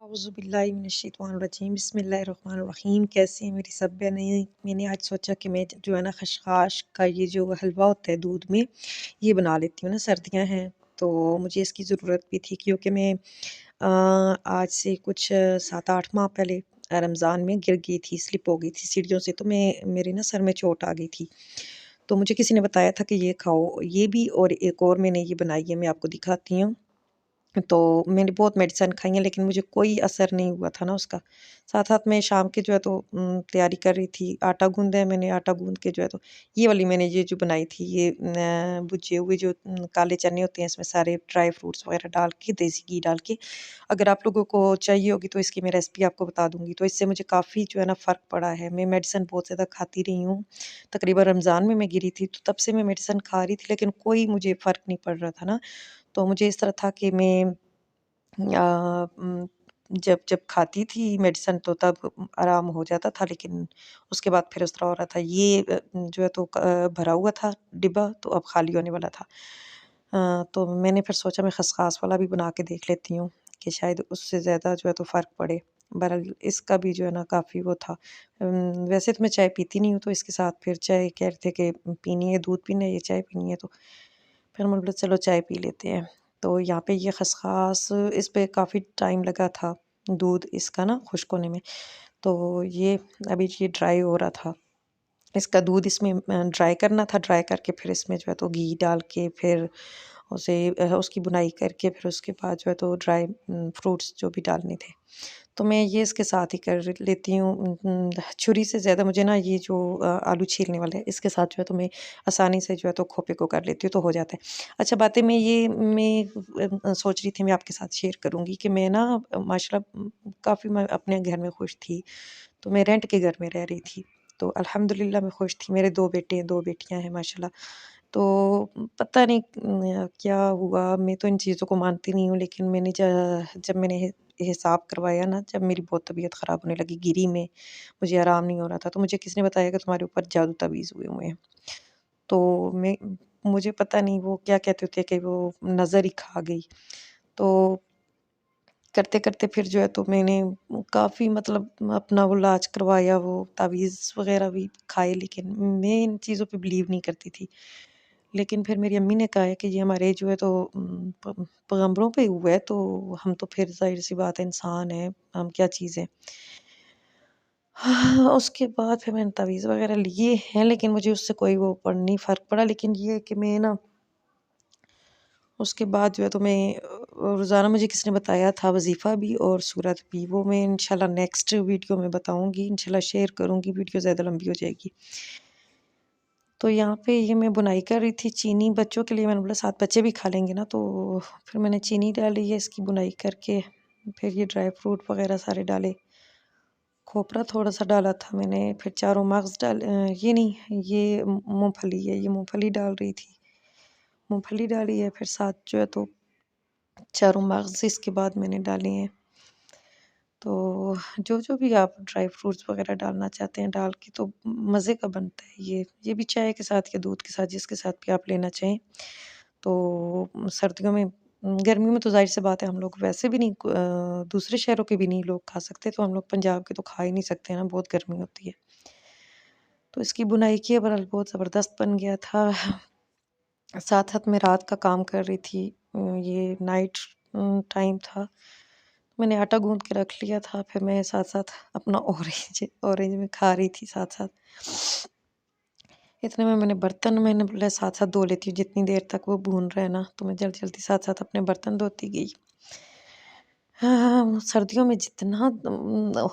औज़ुबिल्लाहिमिनश्शैतानिर्रजीम बिस्मिल्लाहिर्रहमानिर्रहीम। कैसी हैं मेरी सब बहनें? मैंने आज सोचा कि मैं जो है ना खशखाश का ये जो हलवा होता है दूध में, ये बना लेती हूँ ना, सर्दियाँ हैं तो मुझे इसकी ज़रूरत भी थी क्योंकि मैं आज से कुछ 7-8 माह पहले रमज़ान में गिर गई थी, स्लिप हो गई थी सीढ़ियों से, तो मेरे ना सर में चोट आ गई थी। तो मुझे किसी ने बताया था कि ये खाओ, ये भी और एक और मैंने ये बनाई है, मैं आपको दिखाती हूँ। तो मैंने बहुत मेडिसिन खाई है लेकिन मुझे कोई असर नहीं हुआ था ना उसका। साथ-साथ मैं शाम के जो है तो तैयारी कर रही थी, आटा गूँधा है मैंने, आटा गूँध के जो है तो ये वाली मैंने ये जो बनाई थी, ये भुजे हुए जो काले चने होते हैं, इसमें सारे ड्राई फ्रूट्स वग़ैरह डाल के, देसी घी डाल के, अगर आप लोगों को चाहिए होगी तो इसकी मैं रेसिपी आपको बता दूँगी। तो इससे मुझे काफ़ी जो है ना फ़र्क पड़ा है। मैं मेडिसिन बहुत ज़्यादा खाती रही हूँ, तकरीबन रमज़ान में मैं गिरी थी, तो तब से मैं मेडिसिन खा रही थी लेकिन कोई मुझे फ़र्क नहीं पड़ रहा था ना। तो मुझे इस तरह था कि मैं जब जब खाती थी मेडिसिन तो तब आराम हो जाता था, लेकिन उसके बाद फिर उस तरह हो रहा था। ये जो है तो भरा हुआ था डिब्बा, तो अब खाली होने वाला था। तो मैंने फिर सोचा मैं खसखस वाला भी बना के देख लेती हूँ कि शायद उससे ज़्यादा जो है तो फ़र्क पड़े। बहरहाल इसका भी जो है ना काफ़ी वो था। वैसे तो मैं चाय पीती नहीं हूँ, तो इसके साथ फिर चाय कह रहे थे कि पीनी है, दूध पीना है या चाय पीनी है, तो फिर मैंने बोला चलो चाय पी लेते हैं। तो यहाँ पे ये खसखस इस पे काफ़ी टाइम लगा था, दूध इसका ना खुश्क होने में। तो ये अभी ये ड्राई हो रहा था। इसका दूध इसमें ड्राई करना था, ड्राई करके फिर इसमें जो है तो घी डाल के फिर उसे उसकी बुनाई करके फिर उसके बाद जो है तो ड्राई फ्रूट्स जो भी डालने थे। तो मैं ये इसके साथ ही कर लेती हूँ। छुरी से ज़्यादा मुझे ना ये जो आलू छीलने वाला है, इसके साथ जो है तो मैं आसानी से जो है तो खोपे को कर लेती हूँ, तो हो जाता है। अच्छा बातें मैं सोच रही थी मैं आपके साथ शेयर करूँगी कि मैं ना माशाल्लाह काफ़ी मैं अपने घर में खुश थी। तो मैं रेंट के घर में रह रही थी। तो अल्हम्दुलिल्लाह मैं खुश थी। मेरे 2 बेटे हैं, 2 बेटियाँ हैं माशाल्लाह। तो पता नहीं क्या हुआ, मैं तो इन चीज़ों को मानती नहीं हूँ, लेकिन जब मैंने हिसाब करवाया ना, जब मेरी बहुत तबीयत ख़राब होने लगी, गिरी मैं, मुझे आराम नहीं हो रहा था, तो मुझे किसी ने बताया कि तुम्हारे ऊपर जादू तावीज़ हुए हुए हैं। तो मैं मुझे पता नहीं वो क्या कहते थे कि वो नज़र ही खा गई। तो करते-करते फिर जो है तो मैंने काफ़ी मतलब अपना वो इलाज करवाया, वो तावीज़ वग़ैरह भी खाए, लेकिन मैं इन चीज़ों पे बिलीव नहीं करती थी। लेकिन फिर मेरी अम्मी ने कहा है कि ये हमारे जो है तो पैगंबरों पे हुआ है, तो हम तो फिर ज़ाहिर-सी बात है इंसान हैं, हम क्या चीज़ हैं। हाँ, उसके बाद फिर मैंने तावीज़ वग़ैरह लिए हैं, लेकिन मुझे उससे कोई वो नहीं फ़र्क पड़ा, लेकिन ये है कि मैं ना उसके बाद जो है तो मैं रोज़ाना मुझे किसी ने बताया था वज़ीफ़ा भी और सूरत भी, वो मैं इंशाल्लाह नेक्स्ट वीडियो में बताऊँगी, इंशाल्लाह शेयर करूँगी, वीडियो ज़्यादा लंबी हो जाएगी। तो यहाँ पे ये मैं बुनाई कर रही थी, चीनी बच्चों के लिए मैंने बोला साथ बच्चे भी खा लेंगे ना, तो फिर मैंने चीनी डाली है इसकी बुनाई करके, फिर ये ड्राई फ्रूट वग़ैरह सारे डाले, खोपरा थोड़ा-सा डाला था मैंने, फिर चारों मगज़ ये नहीं, ये मूँगफली है, ये मूँगफली डाल रही थी। मूँगफली डाली है, फिर साथ जो है तो चारों मगज़ इसके बाद मैंने डाले हैं। तो जो भी आप ड्राई फ्रूट्स वग़ैरह डालना चाहते हैं डाल के, तो मज़े का बनता है ये भी चाय के साथ या दूध के साथ, जिसके साथ भी आप लेना चाहें। तो सर्दियों में गर्मियों में तो ज़ाहिर-सी बात है हम लोग वैसे भी नहीं दूसरे शहरों के भी नहीं लोग खा सकते, तो हम लोग पंजाब के तो खा ही नहीं सकते हैं ना, बहुत गर्मी होती है। तो इसकी बुनाई की है, बहरहाल बहुत ज़बरदस्त बन गया था। साथ-साथ मैं रात का काम कर रही थी। ये नाइट टाइम था। मैंने आटा गूँथ के रख लिया था, फिर मैं साथ-साथ अपना ऑरेंज ऑरेंज मैं खा रही थी साथ-साथ। इतने में मैंने बोला साथ-साथ धो लेती हूँ, जितनी देर तक वो भून रहा है ना, तो मैं जल्दी-जल्दी साथ-साथ अपने बर्तन धोती गई। हाँ, हाँ, सर्दियों में जितना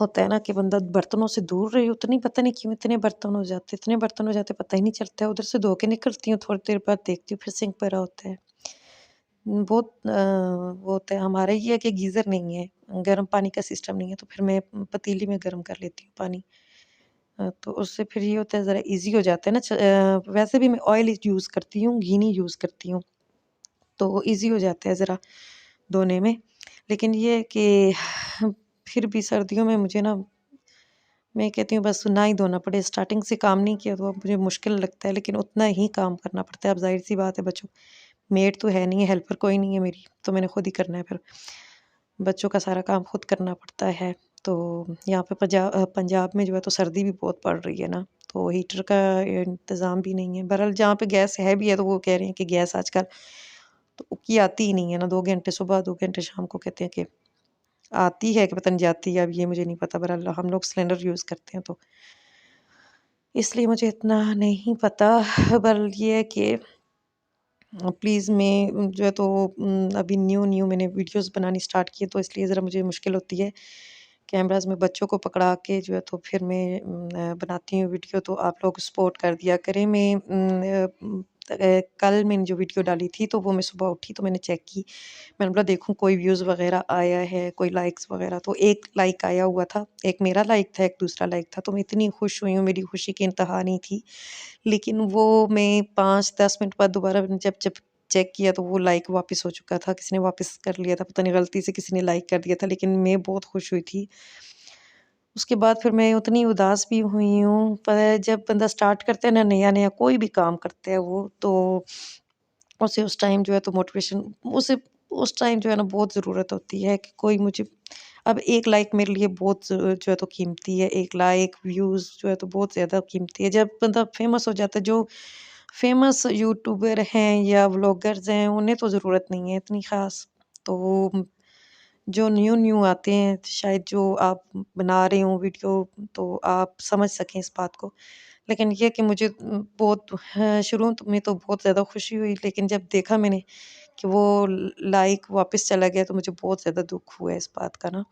होता है ना कि बंदा बर्तनों से दूर रहे, उतनी पता नहीं क्यों इतने बर्तन हो जाते पता ही नहीं चलता है। उधर से धो के निकलती हूँ, थोड़ी देर बाद देखती हूँ फिर सिंक भरा होता है। बहुत वो होता है, हमारा ये है कि गीज़र नहीं है, गर्म पानी का सिस्टम नहीं है, तो फिर मैं पतीली में गर्म कर लेती हूँ पानी। तो उससे फिर ये होता है ज़रा ईज़ी हो जाता है ना, वैसे भी मैं ऑयल यूज़ करती हूँ, घी नहीं यूज़ करती हूँ, तो ईज़ी हो जाता है ज़रा धोने में। लेकिन ये है कि फिर भी सर्दियों में मुझे ना, मैं कहती हूँ बस ना ही धोना पड़े, स्टार्टिंग से काम नहीं किया तो अब मुझे मुश्किल लगता है, लेकिन उतना ही काम करना पड़ता है। अब ज़ाहिर-सी बात है बच्चों, मेड तो है नहीं है, हेल्पर कोई नहीं है मेरी, तो मैंने खुद ही करना है फिर। बच्चों का सारा काम खुद करना पड़ता है। तो यहाँ पे पंजाब में जो है तो सर्दी भी बहुत पड़ रही है ना, तो हीटर का इंतज़ाम भी नहीं है। बहरहाल जहाँ पे गैस है भी है तो वो कह रहे हैं कि गैस आजकल तो की आती ही नहीं है ना, 2 घंटे सुबह 2 घंटे शाम को कहते हैं कि आती है कि पता नहीं जाती है, अब ये मुझे नहीं पता। बहरहाल हम लोग सिलेंडर यूज़ करते हैं तो इसलिए मुझे इतना नहीं पता। बहरहाल ये है कि प्लीज़ मैं जो है तो अभी न्यू न्यू मैंने वीडियोस बनानी स्टार्ट की है तो इसलिए ज़रा मुझे मुश्किल होती है। कैमराज़ में बच्चों को पकड़ा के जो है तो फिर मैं बनाती हूँ वीडियो, तो आप लोग सपोर्ट कर दिया करें। मैं कल मैंने जो वीडियो डाली थी तो वो मैं सुबह उठी तो मैंने चेक की। मैंने बोला देखूँ कोई व्यूज़ वग़ैरह आया है, कोई लाइक्स वग़ैरह, तो 1 लाइक आया हुआ था। एक मेरा लाइक था, एक दूसरा लाइक था, तो मैं इतनी खुश हुई हूँ, मेरी खुशी की इंतहा नहीं थी। लेकिन वो मैं 5-10 मिनट बाद दोबारा मैंने जब जब चेक किया तो वो लाइक वापस हो चुका था, किसी ने वापस कर लिया था, पता नहीं गलती से किसी ने लाइक कर दिया था, लेकिन मैं बहुत खुश हुई थी। उसके बाद फिर मैं उतनी उदास भी हुई हूँ, पर जब बंदा स्टार्ट करता है ना नया-नया कोई भी काम करता है वो, तो उसे उस टाइम जो है तो मोटिवेशन उसे उस टाइम जो है ना बहुत ज़रूरत होती है कि कोई मुझे अब 1 लाइक मेरे लिए बहुत जो है तो कीमती है, 1 लाइक व्यूज़ जो है तो बहुत ज़्यादा कीमती है। जब बंदा फ़ेमस हो जाता है, जो फ़ेमस यूट्यूबर हैं या व्लॉगर्स हैं, उन्हें तो ज़रूरत नहीं है इतनी ख़ास। तो जो न्यू-न्यू आते हैं, शायद जो आप बना रहे हो वीडियो तो आप समझ सकें इस बात को। लेकिन ये कि मुझे बहुत शुरू में तो बहुत ज़्यादा खुशी हुई, लेकिन जब देखा मैंने कि वो लाइक वापस चला गया तो मुझे बहुत ज़्यादा दुःख हुआ इस बात का ना।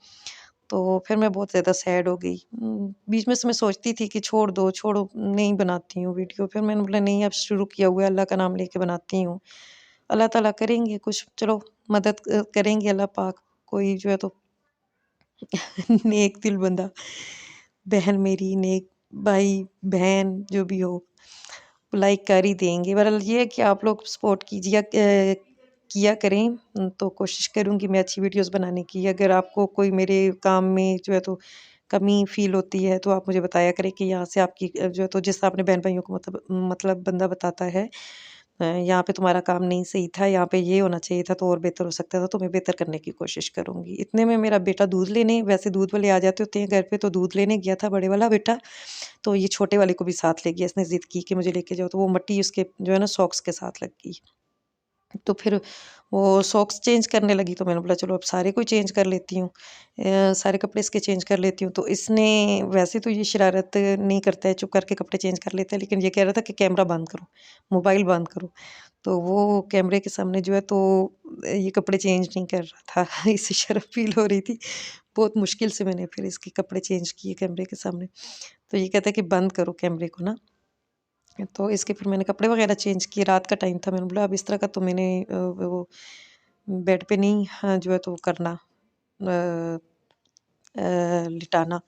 तो फिर मैं बहुत ज़्यादा सैड हो गई। बीच में से मैं सोचती थी कि छोड़ दो, छोड़ो नहीं बनाती हूँ वीडियो। फिर मैंने बोला नहीं अब शुरू किया हुआ है, अल्लाह का नाम लेके बनाती हूँ। अल्लाह ताला करेंगे कुछ, चलो मदद करेंगे अल्लाह पाक। कोई जो है तो नेक दिल बंदा, बहन मेरी नेक, भाई-बहन जो भी हो, लाइक कर ही देंगे। बहरहाल ये है कि आप लोग सपोर्ट कीजिए किया करें। तो कोशिश करूँगी मैं अच्छी वीडियोज़ बनाने की। अगर आपको कोई मेरे काम में जो है तो कमी फ़ील होती है तो आप मुझे बताया करें कि यहाँ से आपकी जो है तो जिस आपने बहन-भाइयों को मतलब बंदा बताता है यहाँ पे तुम्हारा काम नहीं सही था, यहाँ पे ये होना चाहिए था तो और बेहतर हो सकता था, तो मैं बेहतर करने की कोशिश करूँगी। इतने में मेरा बेटा दूध लेने वैसे दूध वाले आ जाते होते हैं घर पे, तो दूध लेने गया था बड़े वाला बेटा, तो ये छोटे वाले को भी साथ ले गया। इसने ज़िद की कि मुझे लेके जाओ, तो वो मट्टी उसके जो है ना सॉक्स के साथ लग गई। तो फिर वो सॉक्स चेंज करने लगी तो मैंने बोला चलो अब सारे को ही चेंज कर लेती हूँ। सारे कपड़े इसके चेंज कर लेती हूँ। तो इसने वैसे तो ये शरारत नहीं करता है, चुप करके कपड़े चेंज कर लेता है, लेकिन ये कह रहा था कि कैमरा बंद करो, मोबाइल बंद करो। तो वो कैमरे के सामने जो है तो ये कपड़े चेंज नहीं कर रहा था। इससे शर्म फ़ील हो रही थी। बहुत मुश्किल से मैंने फिर इसके कपड़े चेंज किए कैमरे के सामने। तो ये कहता है कि बंद करो कैमरे को ना। तो इसके फिर मैंने कपड़े वगैरह चेंज किए, रात का टाइम था, मैंने बोला अब इस तरह का तो मैंने वो बेड पे नहीं हाँ, जो है तो करना लिटाना,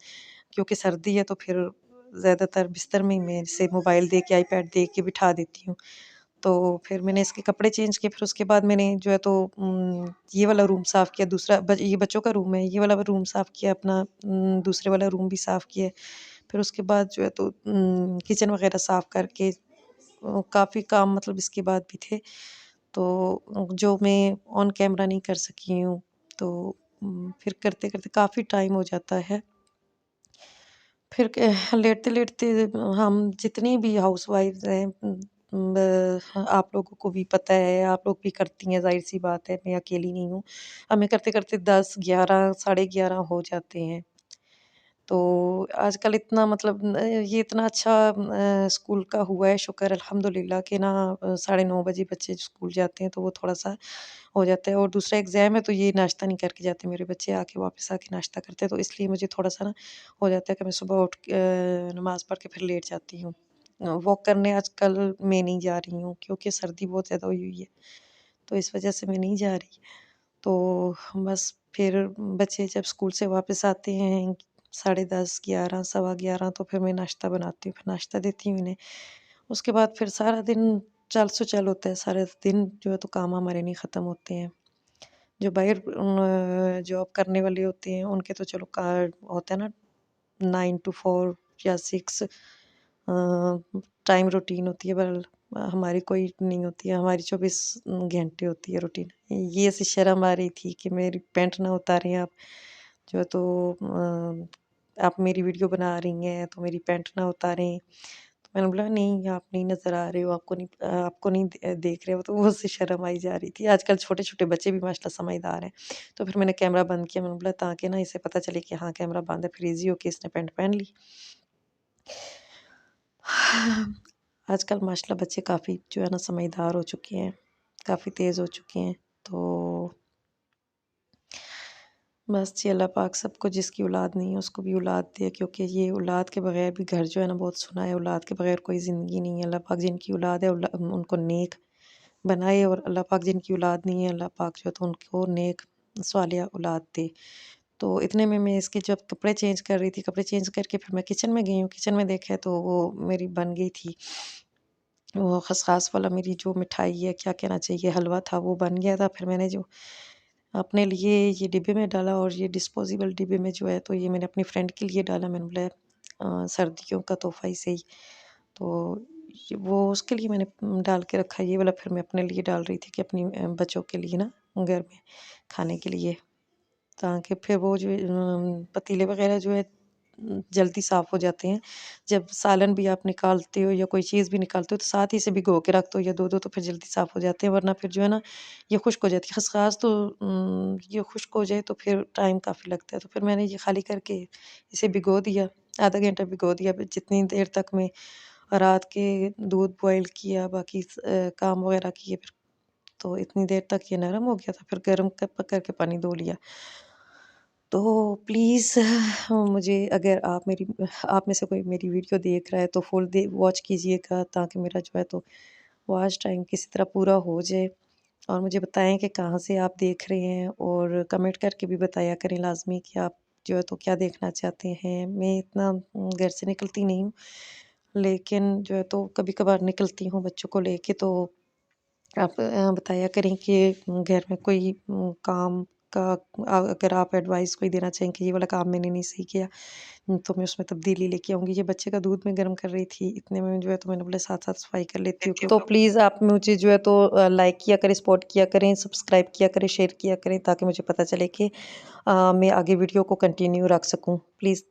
क्योंकि सर्दी है तो फिर ज़्यादातर बिस्तर में ही मैं इसे मोबाइल दे के, आईपैड दे के बिठा देती हूँ। तो फिर मैंने इसके कपड़े चेंज किए, फिर उसके बाद मैंने जो है तो ये वाला रूम साफ़ किया, दूसरा ये बच्चों का रूम है, ये वाला रूम साफ़ किया अपना, दूसरे वाला रूम भी साफ़ किया। फिर उसके बाद जो है तो किचन वगैरह साफ़ करके काफ़ी काम मतलब इसके बाद भी थे, तो जो मैं ऑन कैमरा नहीं कर सकी हूँ, तो फिर करते-करते काफ़ी टाइम हो जाता है। फिर लेटते-लेटते हम जितनी भी हाउसवाइफ्स हैं आप लोगों को भी पता है, आप लोग भी करती हैं, ज़ाहिर-सी बात है, मैं अकेली नहीं हूँ। हमें करते-करते 10, 11, साढ़े 11 हो जाते हैं। तो आजकल इतना मतलब ये इतना अच्छा स्कूल का हुआ है शुक्र अल्हम्दुलिल्लाह कि ना 9:30 बजे बच्चे स्कूल जाते हैं तो वो थोड़ा-सा हो जाता है, और दूसरा एग्ज़ाम है तो ये नाश्ता नहीं करके जाते मेरे बच्चे, आके वापस आके नाश्ता करते हैं, तो इसलिए मुझे थोड़ा-सा ना हो जाता है कि मैं सुबह उठ के नमाज़ पढ़ के फिर लेट जाती हूँ। वॉक करने आजकल मैं नहीं जा रही हूँ क्योंकि सर्दी बहुत ज़्यादा हुई हुई है, तो इस वज़ह से मैं नहीं जा रही। तो बस फिर बच्चे जब स्कूल से वापस आते हैं 10:30, 11, सवा 11, तो फिर मैं नाश्ता बनाती हूँ, फिर नाश्ता देती हूँ इन्हें। उसके बाद फिर सारा दिन चल सुचल होता है, सारा दिन जो है तो काम हमारे नहीं ख़त्म होते हैं। जो बाहर जॉब करने वाले होते हैं उनके तो चलो होता है ना 9 टू 4 या 6 अ, टाइम रूटीन होती है, पर हमारी कोई नहीं होती है, हमारी 24 घंटे होती है रूटीन। ये ऐसी शर्म आ रही थी कि मेरी पैंट ना उतारें आप, जो है तो आप मेरी वीडियो बना रही हैं तो मेरी पैंट ना उतारें। तो मैंने बोला नहीं आप नहीं नज़र आ रहे हो, आपको नहीं देख रहे हो, तो वो उससे शर्म आई जा रही थी। आजकल छोटे-छोटे बच्चे भी माशाल्लाह समझदार हैं। तो फिर मैंने कैमरा बंद किया, मैंने बोला ताकि ना इसे पता चले कि हाँ कैमरा बंद है, फिर ईज़ी हो के इसने पैंट पहन ली। आजकल माशाल्लाह बच्चे काफ़ी जो है ना समझदार हो चुके हैं, काफ़ी तेज़ हो चुके हैं। तो बस जी अल्लाह पाक सबको जिसकी औलाद नहीं है उसको भी औलाद दे, क्योंकि ये औलाद के बगैर भी घर जो है ना बहुत सुना है, औलाद के बगैर कोई ज़िंदगी नहीं है। अल्लाह पाक जिनकी औलाद है उनको नेक बनाए, और अल्लाह पाक जिनकी औलाद नहीं है अल्लाह पाक जो है तो उनको नेक सालिहा औलाद दे। तो इतने में मैं इसके जब कपड़े चेंज कर रही थी, कपड़े चेंज करके फिर मैं किचन में गई हूँ, किचन में देखा तो वो मेरी बन गई थी वो खसखस वाला, मेरी जो मिठाई है क्या कहना चाहिए हलवा था वो बन गया था। फिर मैंने जो अपने लिए ये डिब्बे में डाला, और ये डिस्पोजेबल डिब्बे में जो है तो ये मैंने अपनी फ्रेंड के लिए डाला। मैंने बोला सर्दियों का तोहफ़ा इसे ही, तो वो उसके लिए मैंने डाल के रखा। ये वाला फिर मैं अपने लिए डाल रही थी कि अपनी बच्चों के लिए ना घर में खाने के लिए, ताकि फिर वो जो पतीले वगैरह जो है जल्दी साफ़ हो जाते हैं। जब सालन भी आप निकालते हो या कोई चीज़ भी निकालते हो तो साथ ही से भिगो के रख दो या दो तो फिर जल्दी साफ़ हो जाते हैं, वरना फिर जो है ना ये खुश्क हो जाती है। खसखस तो ये खुश्क हो जाए तो फिर टाइम काफ़ी लगता है। तो फिर मैंने ये खाली करके इसे भिगो दिया, आधा घंटा भिगो दिया। फिर जितनी देर तक मैं रात के दूध बॉयल किया, बाकी काम वगैरह किए, फिर तो इतनी देर तक ये नरम हो गया था। फिर गर्म करके पानी धो लिया। तो प्लीज़ मुझे अगर आप में से कोई मेरी वीडियो देख रहा है तो फुल वॉच कीजिएगा, ताकि मेरा जो है तो वॉच टाइम किसी तरह पूरा हो जाए। और मुझे बताएं कि कहाँ से आप देख रहे हैं, और कमेंट करके भी बताया करें लाजमी कि आप जो है तो क्या देखना चाहते हैं। मैं इतना घर से निकलती नहीं हूँ, लेकिन जो है तो कभी कभार निकलती हूँ बच्चों को लेके। तो आप बताया करें कि घर में कोई काम का अगर आप एडवाइस कोई देना चाहें कि ये वाला काम मैंने नहीं सही किया, तो मैं उसमें तब्दीली लेके आऊँगी। ये बच्चे का दूध मैं गर्म कर रही थी, इतने में जो है तो मैंने बोला साथ-साथ सफाई कर लेती हूँ। तो प्लीज़ आप मुझे जो है तो लाइक किया करें, सपोर्ट किया करें, सब्सक्राइब किया करें, शेयर किया करें, ताकि मुझे पता चले कि मैं आगे वीडियो को कंटिन्यू रख सकूँ। प्लीज़